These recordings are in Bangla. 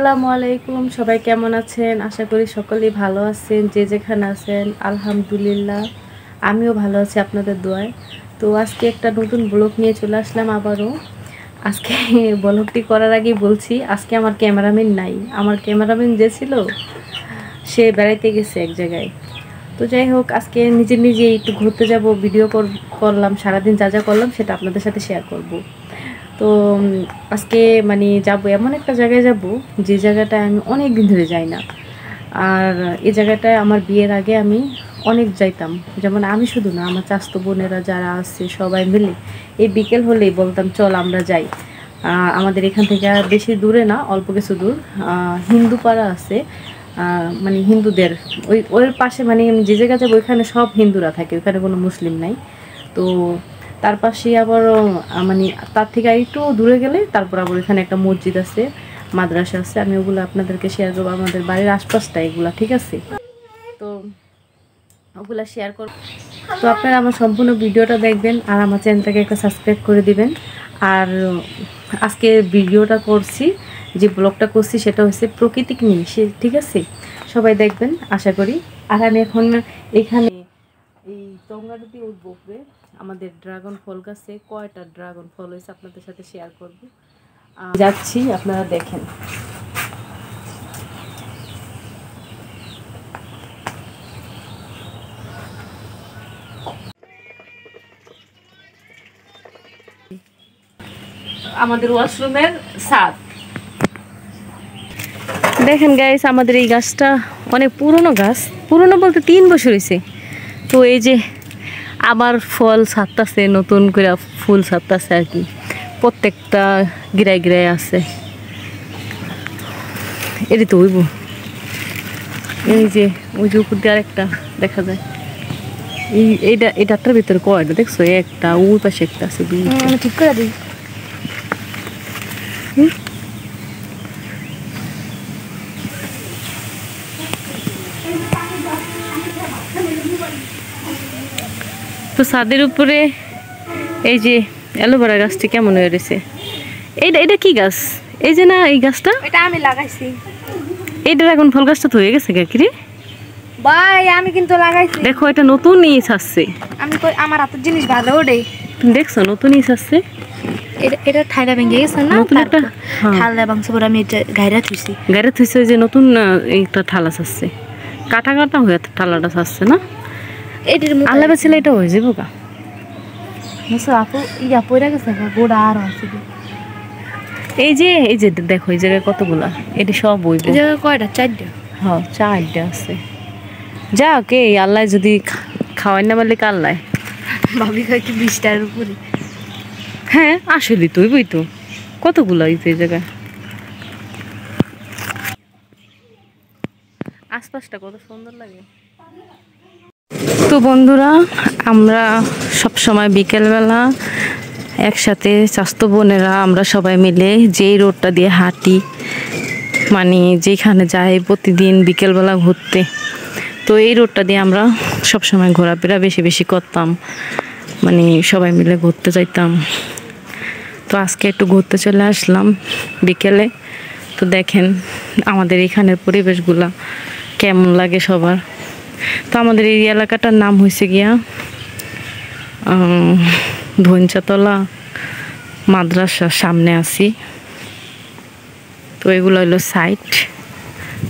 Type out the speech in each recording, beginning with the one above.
আসসালামু আলাইকুম, সবাই কেমন আছেন? আশা করি সকলেই ভালো আছেন। যে যেখানে আছেন আলহামদুলিল্লাহ আমিও ভালো আছি আপনাদের দোয়ায়। তো আজকে একটা নতুন ব্লগ নিয়ে চলে আসলাম আবারও। আজকে ব্লগটি করার আগেই বলছি, আজকে আমার ক্যামেরাম্যান নাই। আমার ক্যামেরাম্যান যে ছিল সে বেড়াইতে গেছে এক জায়গায়। তো যাই হোক, আজকে নিজে একটু ঘুরতে যাব, ভিডিও করলাম, সারাদিন যা যা করলাম সেটা আপনাদের সাথে শেয়ার করব। তো আজকে মানে যাব এমন একটা জায়গায় যাব যে জায়গাটায় আমি অনেক দিন ধরে যাই না। আর এই জায়গাটায় আমার বিয়ের আগে আমি অনেক যাইতাম। যেমন আমি শুধু না, আমার চাচাতো বোনেরা যারা আছে সবাই মিলে এই বিকেল হলেই বলতাম চল আমরা যাই। আমাদের এখান থেকে বেশি দূরে না, অল্প কিছু দূর হিন্দু পাড়া আছে, মানে হিন্দুদের ওই পাশে, মানে আমি যে জায়গা যাবো ওইখানে সব হিন্দুরা থাকে, ওইখানে কোনো মুসলিম নাই। তো তার পাশে আবার মানে তার থেকে একটু দূরে গেলে তারপর আবার এখানে একটা মসজিদ আছে, মাদ্রাসা আছে। আমি ওগুলো আপনাদেরকে শেয়ার করবো, আমাদের বাড়ির আশপাশটা এগুলা, ঠিক আছে? তো ওগুলা শেয়ার করব। তো আপনারা আমার সম্পূর্ণ ভিডিওটা দেখবেন আর আমার চ্যানেলটাকে একটা সাবস্ক্রাইব করে দিবেন। আর আজকে ভিডিওটা করছি, যে ব্লগটা করছি সেটা হচ্ছে প্রকৃতিক নিয়ে, ঠিক আছে? সবাই দেখবেন আশা করি। আর আমি এখন এখানে এই টঙ্গারুটি উঠবো, আমাদের ড্রাগন ফল গাছে কয়টা ড্রাগন ফল হয়েছে আপনাদের সাথে শেয়ার করব। যাচ্ছি, আপনারা দেখেন। আমাদের ওয়াশরুমের ছাদ দেখেন গাইস, আমাদের এই গাছটা অনেক পুরনো গাছ, পুরনো বলতে 3 বছর হয়েছে। তো এই যে আবার ফল ছাড়তেছে, নতুন করে ফুল ছাড়তেছে আর কি, প্রত্যেকটা গিরায় গিরায় আছে। এটি তো হইব, এই যে ওই যে উপর দিয়ে আরেকটা দেখা যায়। এইটার ভিতরে কয়টা দেখছো? একটা, ওই পাশে একটা আছে, ঠিক করে দিই। তো ছাদের উপরে এই যে অ্যালোভেরা গাছটি কেমন হয়ে রয়েছে। এটা কি গাছ? এই যে না, এই গাছটা এটা আমি লাগাইছি। এইটা এখন ফল গাছটা তো হয়ে গেছে কি রে ভাই? আমি কিন্তু লাগাইছি। দেখো, এটা নতুন ইস আসছে। আমি কই আমার হাতের জিনিস ভালো ওঠে। তুমি দেখছো নতুন ইস আসছে? এটা ঠাইলা ভেঙে গেছে না, নতুন একটা ঠালা ভাঙছে পরে আমি এটা গায়রা থুইছি। গায়রা থুইছে, ওই যে নতুন একটা ঠালা আসছে, কাটা কাটা হয়ে ঠালাটা আসছে না। এটির মধ্যে আল্লাহ ছিল এটা হয়ে যাবো গা। মুসা আপু ইয়া পয়রা গেছে গোড়া আর আছে। এই যে দেখো এই জায়গায় কতগুলা, এটি সব বইব। এই জায়গায় কয়টা? 4টা। হ্যাঁ, 4টা আছে। যা কে আল্লাহ যদি খাওয়াই না বললে আল্লাহ ভাবি কয় কি 20টার উপরে। হ্যাঁ আসলে তুই বই তো কতগুলো এই জায়গায়, আশপাশটা কত সুন্দর লাগে। তো বন্ধুরা, আমরা সব সময় বিকেলবেলা একসাথে চাচাতো বোনেরা আমরা সবাই মিলে যেই রোডটা দিয়ে হাঁটি, মানে যেখানে যাই প্রতিদিন বিকেলবেলা ঘুরতে, তো এই রোডটা দিয়ে আমরা সবসময় ঘোরাফেরা বেশি করতাম, মানে সবাই মিলে ঘুরতে যাইতাম। তো আজকে একটু ঘুরতে চলে আসলাম বিকেলে। তো দেখেন আমাদের এখানের পরিবেশগুলা কেমন লাগে সবার। তো আমাদের এই এলাকাটার নাম হয়েছে গিয়া ধনচাতলা মাদ্রাসার সামনে আছি। তো এগুলো হলো সাইড,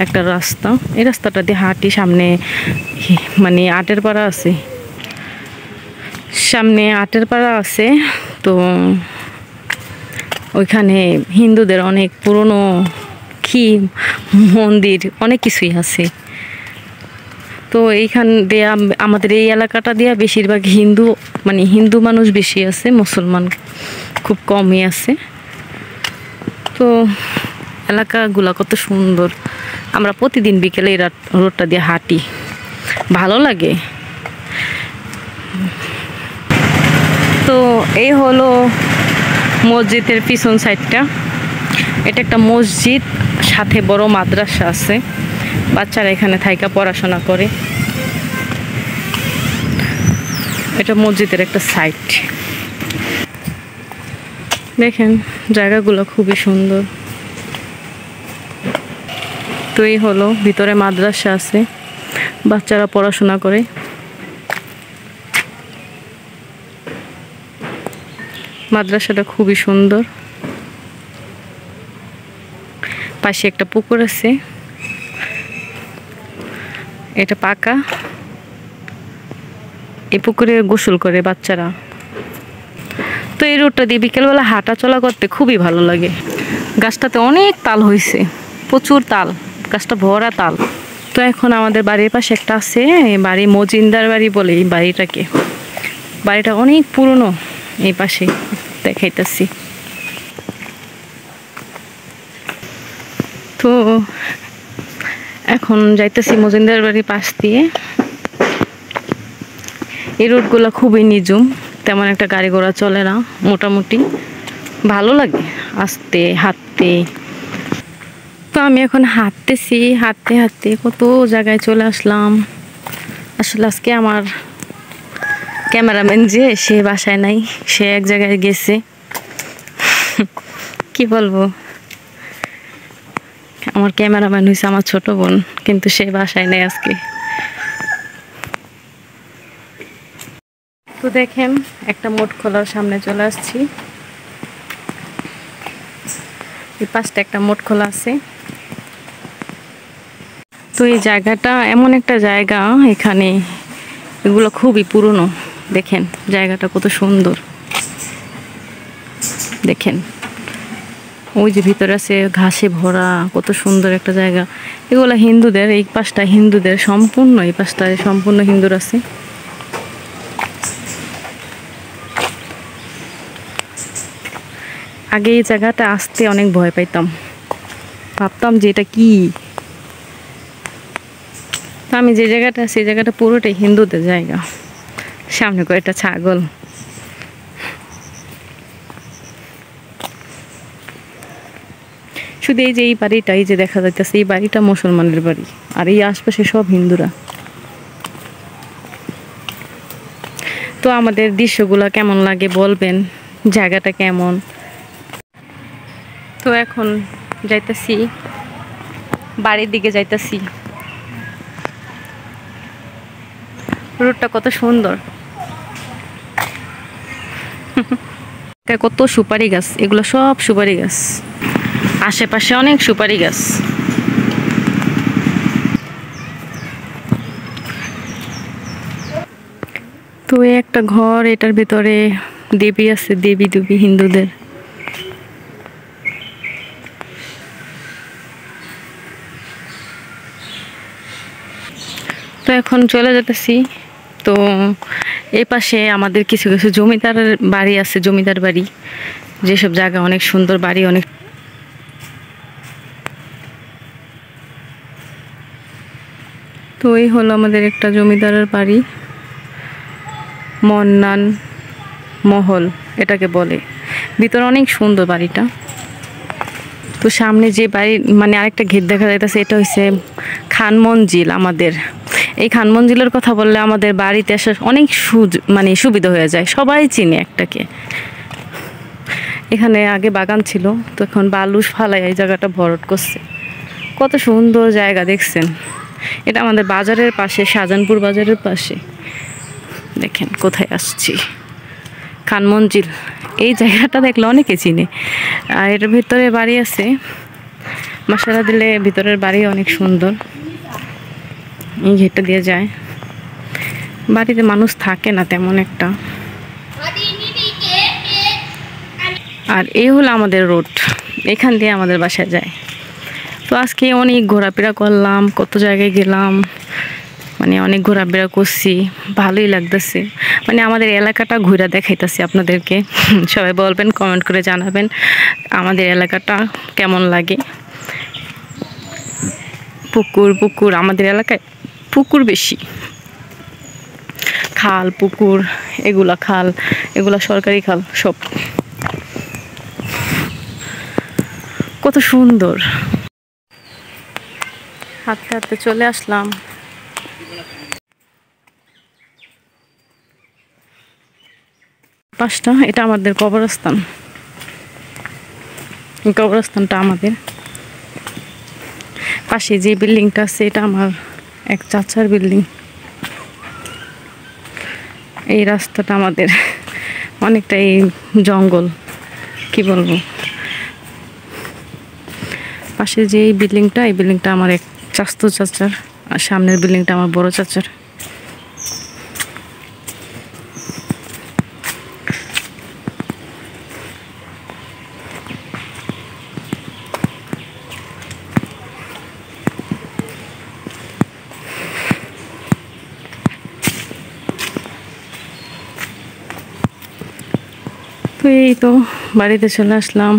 একটা রাস্তা, এই রাস্তাটা দিয়ে হাঁটি, সামনে মানে আটের পাড়া আছে, সামনে আটের পাড়া আছে। তো ওইখানে হিন্দুদের অনেক পুরনো কি মন্দির অনেক কিছুই আছে। তো এইখান দিয়ে আমাদের এই এলাকাটা দিয়ে বেশিরভাগ হিন্দু, মানে হিন্দু মানুষ বেশি আছে, মুসলমান খুব কমই আছে। তো এলাকাগুলা কত সুন্দর, আমরা প্রতিদিন বিকেলে এই রোডটা দিয়ে হাঁটি, ভালো লাগে। তো এই হলো মসজিদের পিছন সাইডটা, এটা একটা মসজিদ, সাথে বড় মাদ্রাসা আছে, বাচ্চারা এখানে থাইকা পড়াশোনা করে। এটা মসজিদের একটা সাইড। দেখেন জায়গাগুলো খুবই সুন্দর। তো এই হলো, ভিতরে মাদ্রাসা আছে, বাচ্চারা পড়াশোনা করে। মাদ্রাসাটা খুবই সুন্দর। পাশে একটা পুকুর আছে, এটা পাকা। এই পুকুরে গোসল করে বাচ্চারা। তো এই রোডটা দিয়ে বিকেলবেলা হাঁটা চলা করতে খুবই ভালো লাগে। গাছটাতে অনেক তাল হয়েছে, প্রচুর তাল, গাছটা ভরা তাল। তো এখন আমাদের বাড়ির পাশে একটা আছে, এই বাড়ি মজিন্দার বাড়ি বলে এই বাড়িটাকে। বাড়িটা অনেক পুরনো। এই পাশে দেখাইতেছি। তো এখন যাইতেছি মজিন্দার বাড়ির পাশ দিয়ে। এই রোডগুলো খুবই নিঝুম, তেমন একটা গাড়ি ঘোড়া চলে না, মোটামুটি ভালো লাগে আস্তে হাঁটতে। তো আমি এখন হাঁটতেছি, হাঁটতে হাঁটতে কত জায়গায় চলে আসলাম। আসলে আজকে আমার ক্যামেরাম্যান যে সে বাসায় নাই, সে এক জায়গায় গেছে। কি বলবো, আমার ক্যামেরাম্যান হয়েছে আমার ছোট বোন, কিন্তু সে বাসায় নেই আজকে। তো দেখেন, একটা মোট খোলার সামনে চলে আসছি। এই পাশটা একটা মোট খোলা আছে। তো এই জায়গাটা এমন একটা জায়গা, এখানে এগুলো খুবই পুরনো। দেখেন জায়গাটা কত সুন্দর, দেখেন ওই যে ভিতরে আছে ঘাসে ভরা, কত সুন্দর একটা জায়গা। এগুলো হিন্দুদের, এই পাশটা হিন্দুদের সম্পূর্ণ, এই পাশটায় সম্পূর্ণ হিন্দুর আছে। আগে এই জায়গাটা আসতে অনেক ভয় পাইতাম, ভাবতাম যে এটা কি। আমি যে জায়গাটা, সেই জায়গাটা পুরোটাই হিন্দুদের জায়গা। সামনে কয়েকটা ছাগল। শুধু এই যে এই বাড়িটা, এই যে দেখা যাইতেছে, এই বাড়িটা মুসলমানের বাড়ি, আর এই আশপাশে সব হিন্দুরা। তো আমাদের দৃশ্যগুলো কেমন লাগে বলবেন, জায়গাটা কেমন। তো এখন যাইতেছি বাড়ির দিকে, যাইতেছি। রোডটা কত সুন্দর, কত সুপারি গাছ, এগুলো সব সুপারি গাছ, আশেপাশে অনেক সুপারি গাছ। তো একটা ঘর, এটার ভিতরে দেবী আছে, দেবী দেবী হিন্দুদের। তো এখন চলে যেতেছি। তো এই পাশে আমাদের কিছু কিছু জমিদার বাড়ি আছে, জমিদার বাড়ি, যেসব জায়গা অনেক সুন্দর বাড়ি, অনেক। তো এই হলো আমাদের একটা জমিদারের বাড়ি, মন্নান মহল এটাকে বলে। ভিতরে অনেক সুন্দর বাড়িটা। তো সামনে যে বাড়ি, মানে আরেকটা গেট দেখা যাইতেছে, এটা হচ্ছে খান মঞ্জিল। আমাদের এই খান মঞ্জিলের কথা বললে আমাদের বাড়িতে আসা অনেক মানে সুবিধা হয়ে যায়, সবাই চিনে একটাকে। এখানে আগে বাগান ছিল, তো এখন বালু ফালাই এই জায়গাটা ভরট করছে। কত সুন্দর জায়গা দেখছেন। এটা আমাদের বাজারের পাশে, শাহজাহানপুর বাজারের পাশে। দেখেন কোথায় আসছি, খান মঞ্জিল। এই জায়গাটা দেখলে অনেকে চিনে। আর এর ভিতরে বাড়ি আছে, মশলা দিলে ভিতরের বাড়ি অনেক সুন্দর। এই গেটটা দিয়ে যায়। বাড়িতে মানুষ থাকে না তেমন একটা। আর এই হলো আমাদের রোড, এখান দিয়ে আমাদের বাসায় যায়। তো আজকে অনেক ঘোরাফেরা করলাম, কত জায়গায় গেলাম, মানে অনেক ঘোরাফেরা করছি, ভালোই লাগতেছে। মানে আমাদের এলাকাটা ঘুরে দেখাইতেছি আপনাদেরকে। সবাই বলবেন, কমেন্ট করে জানাবেন আমাদের এলাকাটা কেমন লাগে। পুকুর পুকুর, আমাদের এলাকায় পুকুর বেশি, খাল পুকুর, এগুলা খাল, এগুলা সরকারি খাল সব। কত সুন্দর। হাঁটতে হাঁটতে চলে আসলাম। পাশটা, এটা আমাদের কবরস্থান। কবরস্থানটা আমাদের পাশে যে বিল্ডিংটা আছে এটা আমার এক চাচার বিল্ডিং। এই রাস্তাটা আমাদের অনেকটাই জঙ্গল, কি বলবো। পাশে যে এই বিল্ডিংটা আমার এক চাচতো চাচার, আর সামনের বিল্ডিংটা আমার বড় চাচার। তো এই তো বাড়িতে চলে আসলাম।